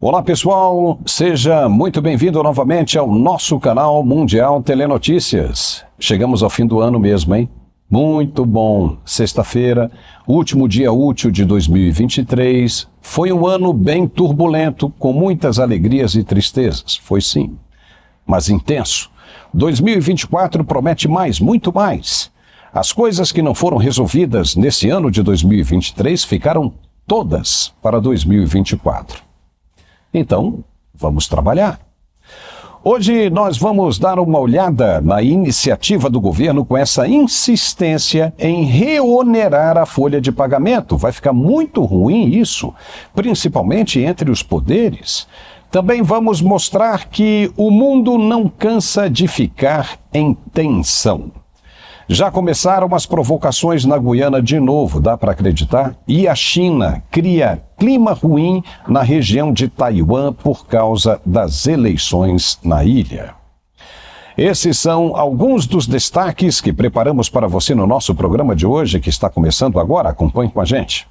Olá pessoal, seja muito bem-vindo novamente ao nosso canal Mundial Telenotícias. Chegamos ao fim do ano mesmo, hein? Muito bom! Sexta-feira, último dia útil de 2023. Foi um ano bem turbulento, com muitas alegrias e tristezas. Foi sim, mas intenso. 2024 promete mais, muito mais. As coisas que não foram resolvidas nesse ano de 2023 ficaram todas para 2024. Então, vamos trabalhar. Hoje nós vamos dar uma olhada na iniciativa do governo com essa insistência em reonerar a folha de pagamento. Vai ficar muito ruim isso, principalmente entre os poderes. Também vamos mostrar que o mundo não cansa de ficar em tensão. Já começaram as provocações na Guiana de novo, dá para acreditar? E a China cria clima ruim na região de Taiwan por causa das eleições na ilha. Esses são alguns dos destaques que preparamos para você no nosso programa de hoje, que está começando agora. Acompanhe com a gente.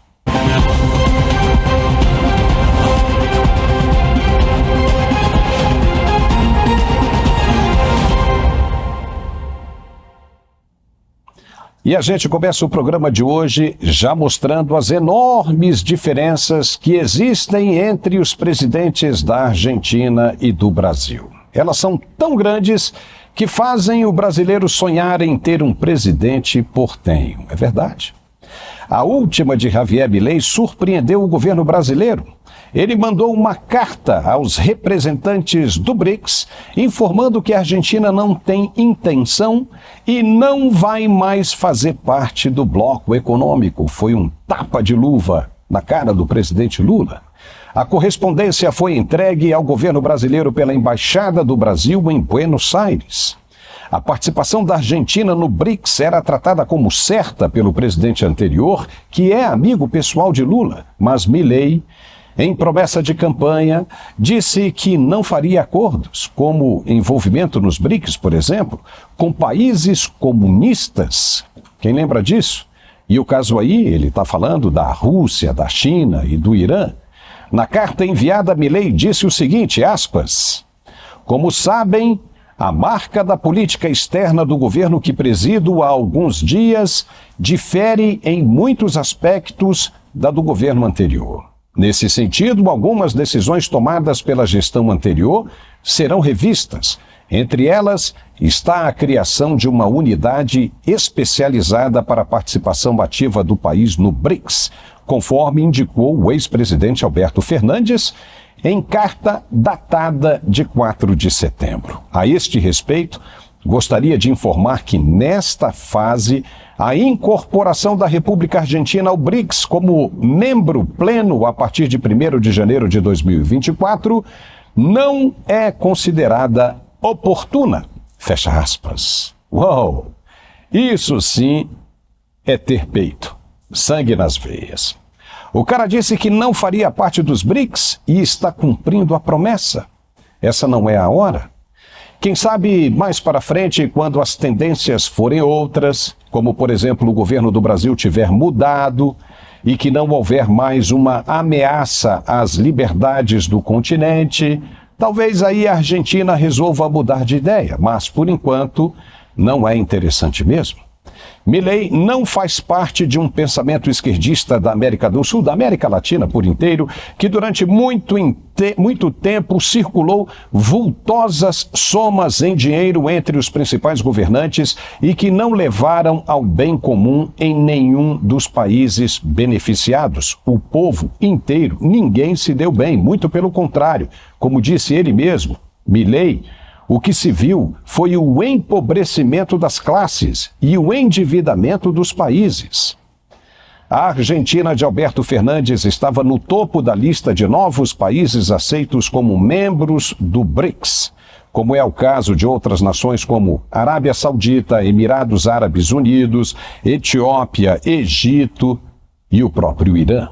E a gente começa o programa de hoje já mostrando as enormes diferenças que existem entre os presidentes da Argentina e do Brasil. Elas são tão grandes que fazem o brasileiro sonhar em ter um presidente portenho. É verdade. A última de Javier Milei surpreendeu o governo brasileiro. Ele mandou uma carta aos representantes do BRICS, informando que a Argentina não tem intenção e não vai mais fazer parte do bloco econômico. Foi um tapa de luva na cara do presidente Lula. A correspondência foi entregue ao governo brasileiro pela Embaixada do Brasil em Buenos Aires. A participação da Argentina no BRICS era tratada como certa pelo presidente anterior, que é amigo pessoal de Lula, mas Milei, em promessa de campanha, disse que não faria acordos, como envolvimento nos BRICS, por exemplo, com países comunistas. Quem lembra disso? E o caso aí, ele está falando da Rússia, da China e do Irã. Na carta enviada, Milei disse o seguinte, aspas, como sabem, a marca da política externa do governo que presido há alguns dias difere em muitos aspectos da do governo anterior. Nesse sentido, algumas decisões tomadas pela gestão anterior serão revistas. Entre elas está a criação de uma unidade especializada para a participação ativa do país no BRICS, conforme indicou o ex-presidente Alberto Fernandes em carta datada de 4 de setembro. A este respeito, gostaria de informar que nesta fase a incorporação da República Argentina ao BRICS como membro pleno a partir de 1º de janeiro de 2024 não é considerada oportuna. Fecha aspas. Uau! Isso sim é ter peito, sangue nas veias. O cara disse que não faria parte dos BRICS e está cumprindo a promessa. Essa não é a hora? Quem sabe mais para frente, quando as tendências forem outras, como por exemplo o governo do Brasil tiver mudado e que não houver mais uma ameaça às liberdades do continente, talvez aí a Argentina resolva mudar de ideia, mas por enquanto não é interessante mesmo. Milei não faz parte de um pensamento esquerdista da América do Sul, da América Latina por inteiro, que durante muito tempo circulou vultosas somas em dinheiro entre os principais governantes e que não levaram ao bem comum em nenhum dos países beneficiados. O povo inteiro, ninguém se deu bem, muito pelo contrário. Como disse ele mesmo, Milei, o que se viu foi o empobrecimento das classes e o endividamento dos países. A Argentina de Alberto Fernandes estava no topo da lista de novos países aceitos como membros do BRICS, como é o caso de outras nações como Arábia Saudita, Emirados Árabes Unidos, Etiópia, Egito e o próprio Irã.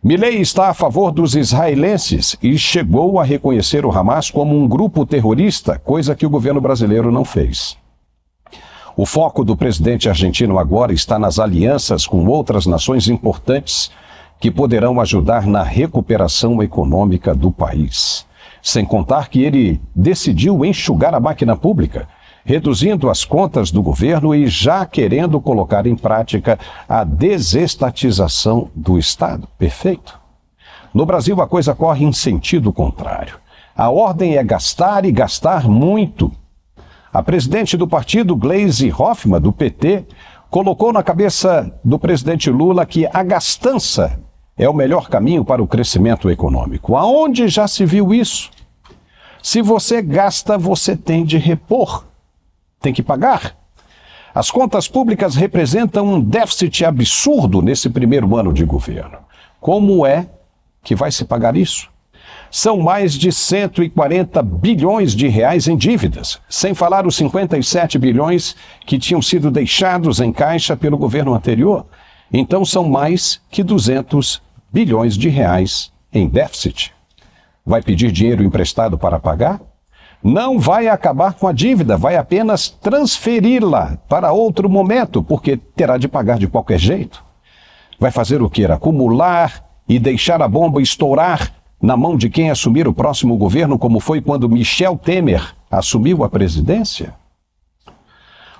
Milei está a favor dos israelenses e chegou a reconhecer o Hamas como um grupo terrorista, coisa que o governo brasileiro não fez. O foco do presidente argentino agora está nas alianças com outras nações importantes que poderão ajudar na recuperação econômica do país. Sem contar que ele decidiu enxugar a máquina pública, reduzindo as contas do governo e já querendo colocar em prática a desestatização do Estado. Perfeito? No Brasil, a coisa corre em sentido contrário. A ordem é gastar e gastar muito. A presidente do partido, Gleisi Hoffmann, do PT, colocou na cabeça do presidente Lula que a gastança é o melhor caminho para o crescimento econômico. Aonde já se viu isso? Se você gasta, você tem de repor. Tem que pagar. As contas públicas representam um déficit absurdo nesse primeiro ano de governo. Como é que vai se pagar isso? São mais de 140 bilhões de reais em dívidas, sem falar os 57 bilhões que tinham sido deixados em caixa pelo governo anterior. Então são mais que 200 bilhões de reais em déficit. Vai pedir dinheiro emprestado para pagar? Não vai acabar com a dívida, vai apenas transferi-la para outro momento, porque terá de pagar de qualquer jeito. Vai fazer o quê? Acumular e deixar a bomba estourar na mão de quem assumir o próximo governo, como foi quando Michel Temer assumiu a presidência?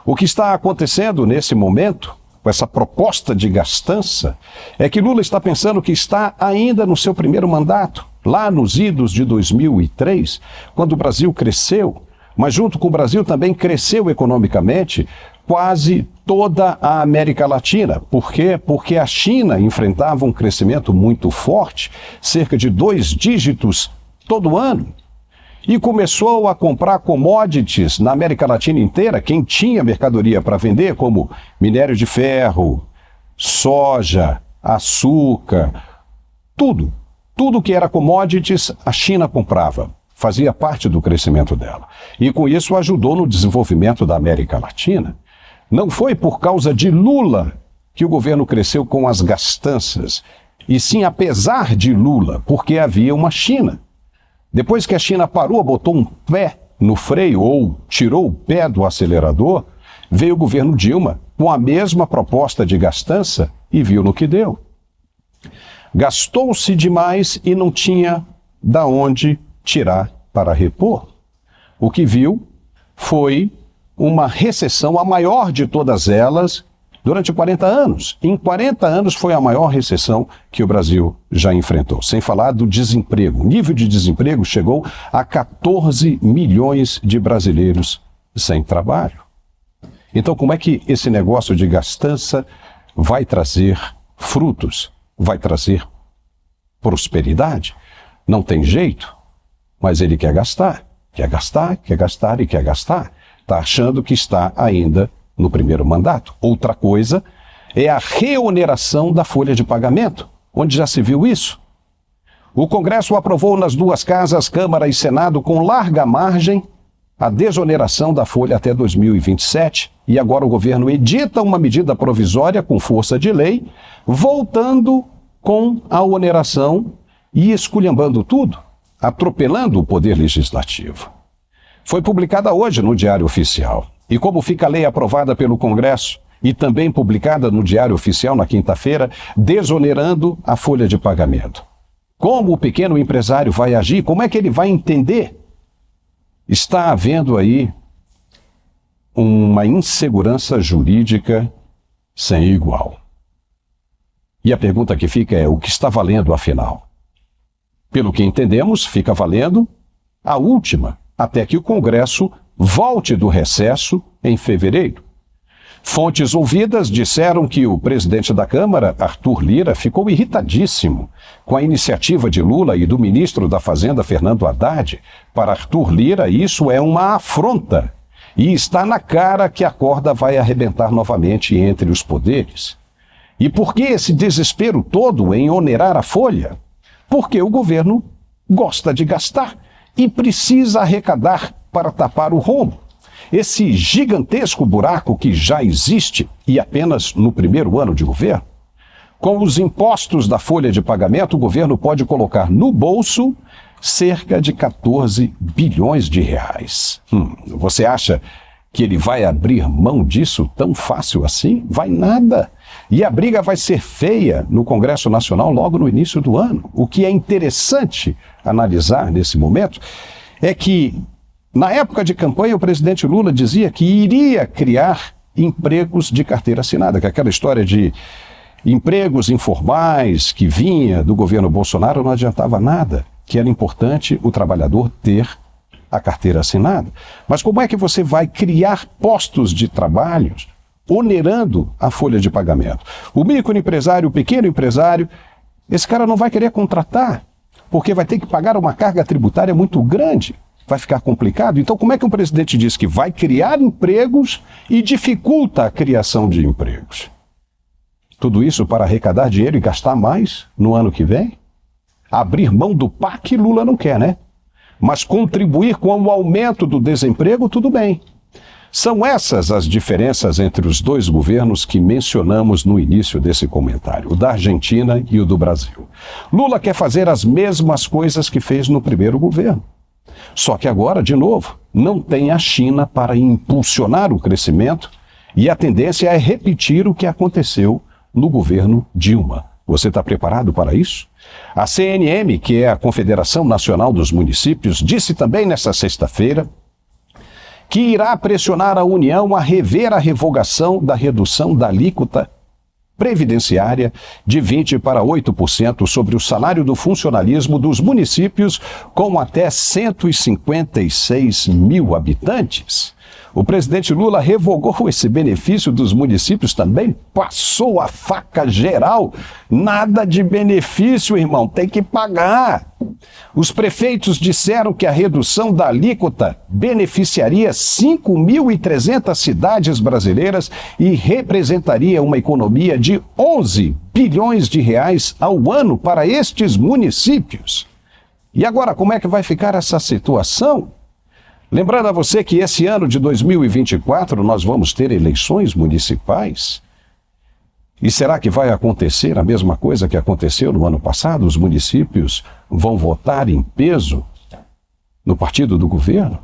O que está acontecendo nesse momento, com essa proposta de gastança, é que Lula está pensando que está ainda no seu primeiro mandato, lá nos idos de 2003, quando o Brasil cresceu, mas junto com o Brasil também cresceu economicamente quase toda a América Latina. Por quê? Porque a China enfrentava um crescimento muito forte, cerca de 2 dígitos todo ano, e começou a comprar commodities na América Latina inteira, quem tinha mercadoria para vender, como minério de ferro, soja, açúcar, tudo que era commodities, a China comprava. Fazia parte do crescimento dela. E com isso ajudou no desenvolvimento da América Latina. Não foi por causa de Lula que o governo cresceu com as gastanças, e sim apesar de Lula, porque havia uma China. Depois que a China parou, botou um pé no freio ou tirou o pé do acelerador, veio o governo Dilma com a mesma proposta de gastança e viu no que deu. Gastou-se demais e não tinha da onde tirar para repor. O que viu foi uma recessão, a maior de todas elas, durante 40 anos. Em 40 anos foi a maior recessão que o Brasil já enfrentou. Sem falar do desemprego. O nível de desemprego chegou a 14 milhões de brasileiros sem trabalho. Então, como é que esse negócio de gastança vai trazer frutos? Vai trazer prosperidade? Não tem jeito, mas ele quer gastar. Quer gastar, quer gastar e quer gastar. Está achando que está ainda no primeiro mandato. Outra coisa é a reoneração da folha de pagamento, onde já se viu isso. O Congresso aprovou nas duas casas, Câmara e Senado, com larga margem, a desoneração da folha até 2027, e agora o governo edita uma medida provisória com força de lei, voltando com a oneração e esculhambando tudo, atropelando o poder legislativo. Foi publicada hoje no Diário Oficial. E como fica a lei aprovada pelo Congresso e também publicada no Diário Oficial na quinta-feira, desonerando a folha de pagamento. Como o pequeno empresário vai agir? Como é que ele vai entender? Está havendo aí uma insegurança jurídica sem igual. E a pergunta que fica é: o que está valendo afinal? Pelo que entendemos, fica valendo a última, até que o Congresso volte do recesso em fevereiro. Fontes ouvidas disseram que o presidente da Câmara, Arthur Lira, ficou irritadíssimo com a iniciativa de Lula e do ministro da Fazenda, Fernando Haddad. Para Arthur Lira, isso é uma afronta e está na cara que a corda vai arrebentar novamente entre os poderes. E por que esse desespero todo em onerar a folha? Porque o governo gosta de gastar e precisa arrecadar para tapar o rombo. Esse gigantesco buraco que já existe, e apenas no primeiro ano de governo. Com os impostos da folha de pagamento, o governo pode colocar no bolso cerca de 14 bilhões de reais. Você acha que ele vai abrir mão disso tão fácil assim? Vai nada. E a briga vai ser feia no Congresso Nacional logo no início do ano. O que é interessante analisar nesse momento é que, na época de campanha, o presidente Lula dizia que iria criar empregos de carteira assinada, que aquela história de empregos informais que vinha do governo Bolsonaro não adiantava nada, que era importante o trabalhador ter a carteira assinada. Mas como é que você vai criar postos de trabalho onerando a folha de pagamento? O microempresário, o pequeno empresário, esse cara não vai querer contratar, porque vai ter que pagar uma carga tributária muito grande. Vai ficar complicado. Então, como é que um presidente diz que vai criar empregos e dificulta a criação de empregos? Tudo isso para arrecadar dinheiro e gastar mais no ano que vem? Abrir mão do PAC, Lula não quer, né? Mas contribuir com o aumento do desemprego, tudo bem. São essas as diferenças entre os dois governos que mencionamos no início desse comentário, o da Argentina e o do Brasil. Lula quer fazer as mesmas coisas que fez no primeiro governo. Só que agora, de novo, não tem a China para impulsionar o crescimento e a tendência é repetir o que aconteceu no governo Dilma. Você está preparado para isso? A CNM, que é a Confederação Nacional dos Municípios, disse também nesta sexta-feira que irá pressionar a União a rever a revogação da redução da alíquota previdenciária de 20% para 8% sobre o salário do funcionalismo dos municípios com até 156 mil habitantes. O presidente Lula revogou esse benefício dos municípios também, passou a faca geral. Nada de benefício, irmão, tem que pagar. Os prefeitos disseram que a redução da alíquota beneficiaria 5.300 cidades brasileiras e representaria uma economia de 11 bilhões de reais ao ano para estes municípios. E agora, como é que vai ficar essa situação? Lembrando a você que esse ano de 2024 nós vamos ter eleições municipais. E será que vai acontecer a mesma coisa que aconteceu no ano passado? Os municípios vão votar em peso no partido do governo?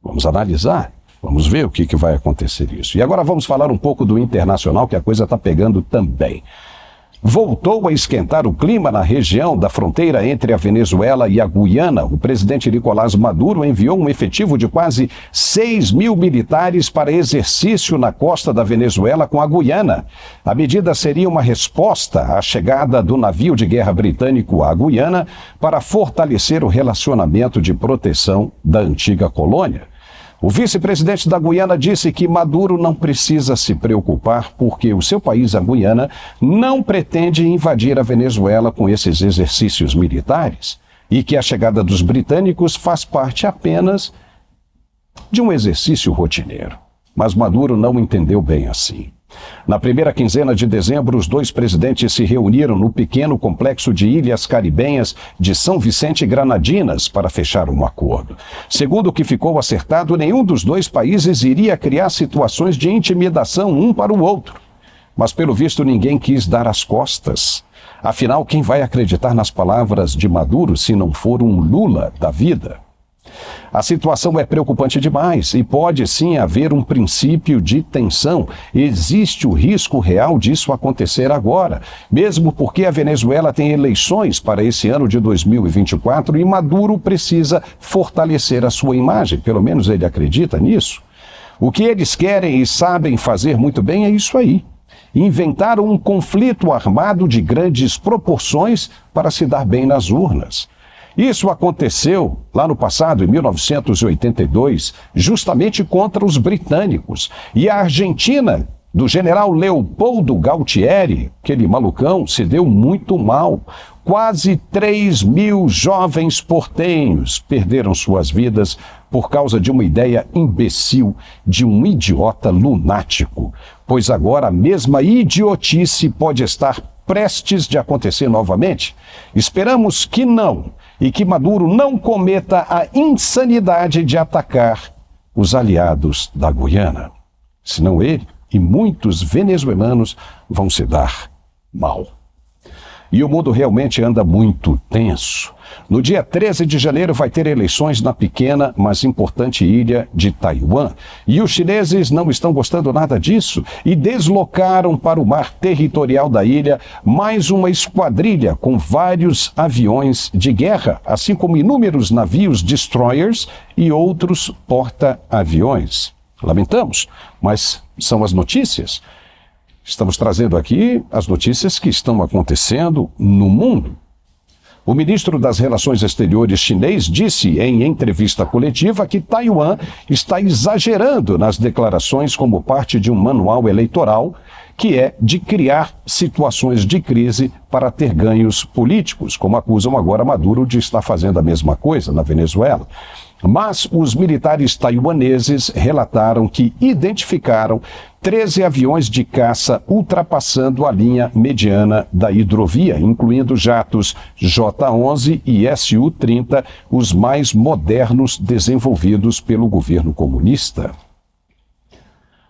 Vamos analisar, vamos ver o que vai acontecer isso. E agora vamos falar um pouco do internacional, que a coisa está pegando também. Voltou a esquentar o clima na região da fronteira entre a Venezuela e a Guiana. O presidente Nicolás Maduro enviou um efetivo de quase 6 mil militares para exercício na costa da Venezuela com a Guiana. A medida seria uma resposta à chegada do navio de guerra britânico à Guiana para fortalecer o relacionamento de proteção da antiga colônia. O vice-presidente da Guiana disse que Maduro não precisa se preocupar porque o seu país, a Guiana, não pretende invadir a Venezuela com esses exercícios militares e que a chegada dos britânicos faz parte apenas de um exercício rotineiro. Mas Maduro não entendeu bem assim. Na primeira quinzena de dezembro, os dois presidentes se reuniram no pequeno complexo de ilhas caribenhas de São Vicente e Granadinas para fechar um acordo. Segundo o que ficou acertado, nenhum dos dois países iria criar situações de intimidação um para o outro. Mas, pelo visto, ninguém quis dar as costas. Afinal, quem vai acreditar nas palavras de Maduro se não for um Lula da vida? A situação é preocupante demais e pode sim haver um princípio de tensão. Existe o risco real disso acontecer agora, mesmo porque a Venezuela tem eleições para esse ano de 2024 e Maduro precisa fortalecer a sua imagem, pelo menos ele acredita nisso. O que eles querem e sabem fazer muito bem é isso aí. Inventaram um conflito armado de grandes proporções para se dar bem nas urnas. Isso aconteceu lá no passado, em 1982, justamente contra os britânicos. E a Argentina, do general Leopoldo Galtieri, aquele malucão, se deu muito mal. Quase 3 mil jovens portenhos perderam suas vidas por causa de uma ideia imbecil de um idiota lunático. Pois agora a mesma idiotice pode estar prestes de acontecer novamente? Esperamos que não. E que Maduro não cometa a insanidade de atacar os aliados da Guiana. Senão ele e muitos venezuelanos vão se dar mal. E o mundo realmente anda muito tenso. No dia 13 de janeiro vai ter eleições na pequena, mas importante ilha de Taiwan. E os chineses não estão gostando nada disso e deslocaram para o mar territorial da ilha mais uma esquadrilha com vários aviões de guerra, assim como inúmeros navios destroyers e outros porta-aviões. Lamentamos, mas são as notícias. Estamos trazendo aqui as notícias que estão acontecendo no mundo. O ministro das Relações Exteriores chinês disse em entrevista coletiva que Taiwan está exagerando nas declarações como parte de um manual eleitoral, que é de criar situações de crise para ter ganhos políticos, como acusam agora Maduro de estar fazendo a mesma coisa na Venezuela. Mas os militares taiwaneses relataram que identificaram 13 aviões de caça ultrapassando a linha mediana da hidrovia, incluindo jatos J-11 e Su-30, os mais modernos desenvolvidos pelo governo comunista.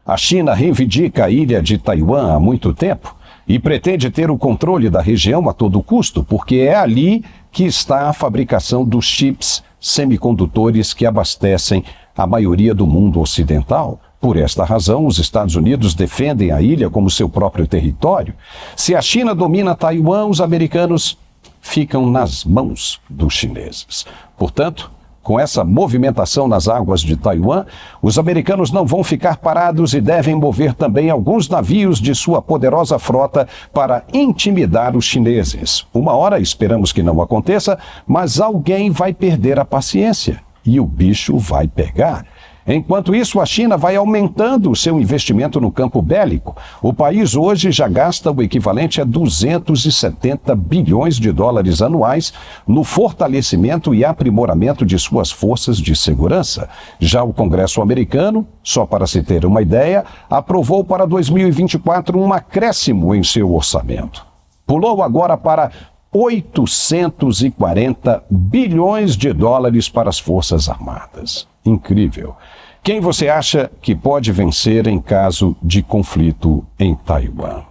A China reivindica a ilha de Taiwan há muito tempo e pretende ter o controle da região a todo custo, porque é ali que está a fabricação dos chips semicondutores que abastecem a maioria do mundo ocidental. Por esta razão, os Estados Unidos defendem a ilha como seu próprio território. Se a China domina Taiwan, os americanos ficam nas mãos dos chineses. Portanto, com essa movimentação nas águas de Taiwan, os americanos não vão ficar parados e devem mover também alguns navios de sua poderosa frota para intimidar os chineses. Uma hora esperamos que não aconteça, mas alguém vai perder a paciência e o bicho vai pegar. Enquanto isso, a China vai aumentando o seu investimento no campo bélico. O país hoje já gasta o equivalente a 270 bilhões de dólares anuais no fortalecimento e aprimoramento de suas forças de segurança. Já o Congresso americano, só para se ter uma ideia, aprovou para 2024 um acréscimo em seu orçamento. Pulou agora para 840 bilhões de dólares para as Forças Armadas. Incrível. Quem você acha que pode vencer em caso de conflito em Taiwan?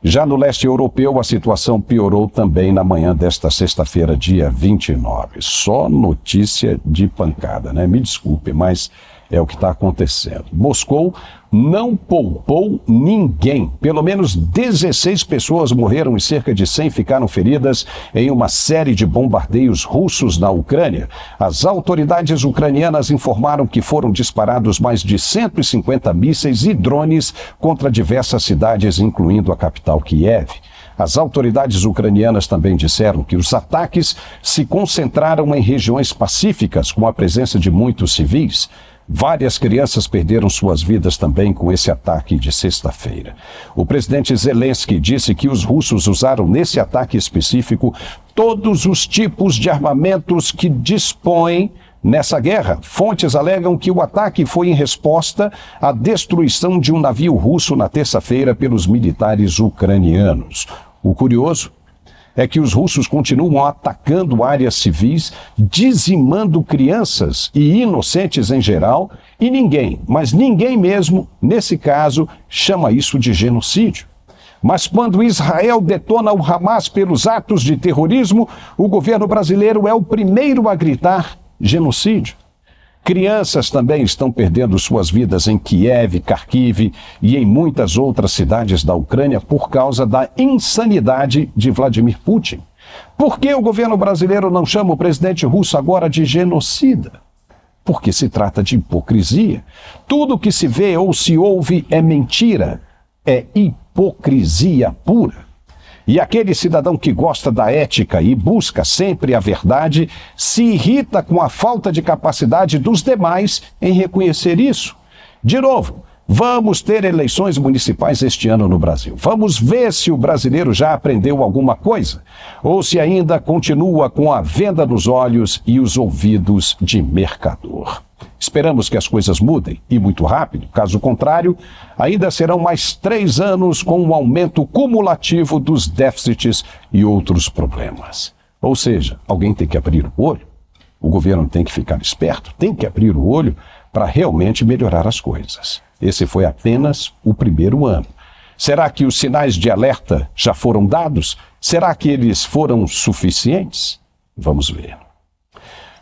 Já no leste europeu, a situação piorou também na manhã desta sexta-feira, dia 29. Só notícia de pancada, né? Me desculpe, mas é o que está acontecendo. Moscou não poupou ninguém. Pelo menos 16 pessoas morreram e cerca de 100 ficaram feridas em uma série de bombardeios russos na Ucrânia. As autoridades ucranianas informaram que foram disparados mais de 150 mísseis e drones contra diversas cidades, incluindo a capital Kiev. As autoridades ucranianas também disseram que os ataques se concentraram em regiões pacíficas, com a presença de muitos civis. Várias crianças perderam suas vidas também com esse ataque de sexta-feira. O presidente Zelensky disse que os russos usaram nesse ataque específico todos os tipos de armamentos que dispõem nessa guerra. Fontes alegam que o ataque foi em resposta à destruição de um navio russo na terça-feira pelos militares ucranianos. O curioso é que os russos continuam atacando áreas civis, dizimando crianças e inocentes em geral, e ninguém, mas ninguém mesmo, nesse caso, chama isso de genocídio. Mas quando Israel detona o Hamas pelos atos de terrorismo, o governo brasileiro é o primeiro a gritar genocídio. Crianças também estão perdendo suas vidas em Kiev, Kharkiv e em muitas outras cidades da Ucrânia por causa da insanidade de Vladimir Putin. Por que o governo brasileiro não chama o presidente russo agora de genocida? Porque se trata de hipocrisia. Tudo que se vê ou se ouve é mentira, é hipocrisia pura. E aquele cidadão que gosta da ética e busca sempre a verdade se irrita com a falta de capacidade dos demais em reconhecer isso. De novo, vamos ter eleições municipais este ano no Brasil. Vamos ver se o brasileiro já aprendeu alguma coisa ou se ainda continua com a venda nos olhos e os ouvidos de mercador. Esperamos que as coisas mudem, e muito rápido. Caso contrário, ainda serão mais 3 anos com um aumento cumulativo dos déficits e outros problemas. Ou seja, alguém tem que abrir o olho, o governo tem que ficar esperto, tem que abrir o olho para realmente melhorar as coisas. Esse foi apenas o primeiro ano. Será que os sinais de alerta já foram dados? Será que eles foram suficientes? Vamos ver.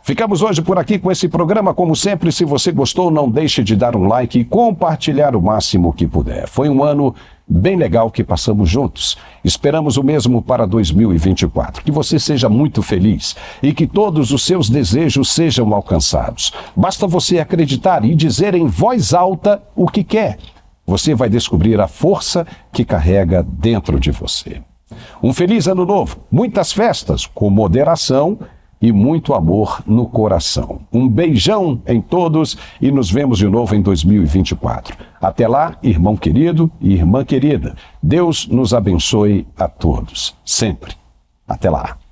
Ficamos hoje por aqui com esse programa. Como sempre, se você gostou, não deixe de dar um like e compartilhar o máximo que puder. Foi um ano bem legal que passamos juntos. Esperamos o mesmo para 2024. Que você seja muito feliz e que todos os seus desejos sejam alcançados. Basta você acreditar e dizer em voz alta o que quer. Você vai descobrir a força que carrega dentro de você. Um feliz ano novo, muitas festas, com moderação e muito amor no coração. Um beijão em todos e nos vemos de novo em 2024. Até lá, irmão querido e irmã querida, Deus nos abençoe a todos, sempre. Até lá.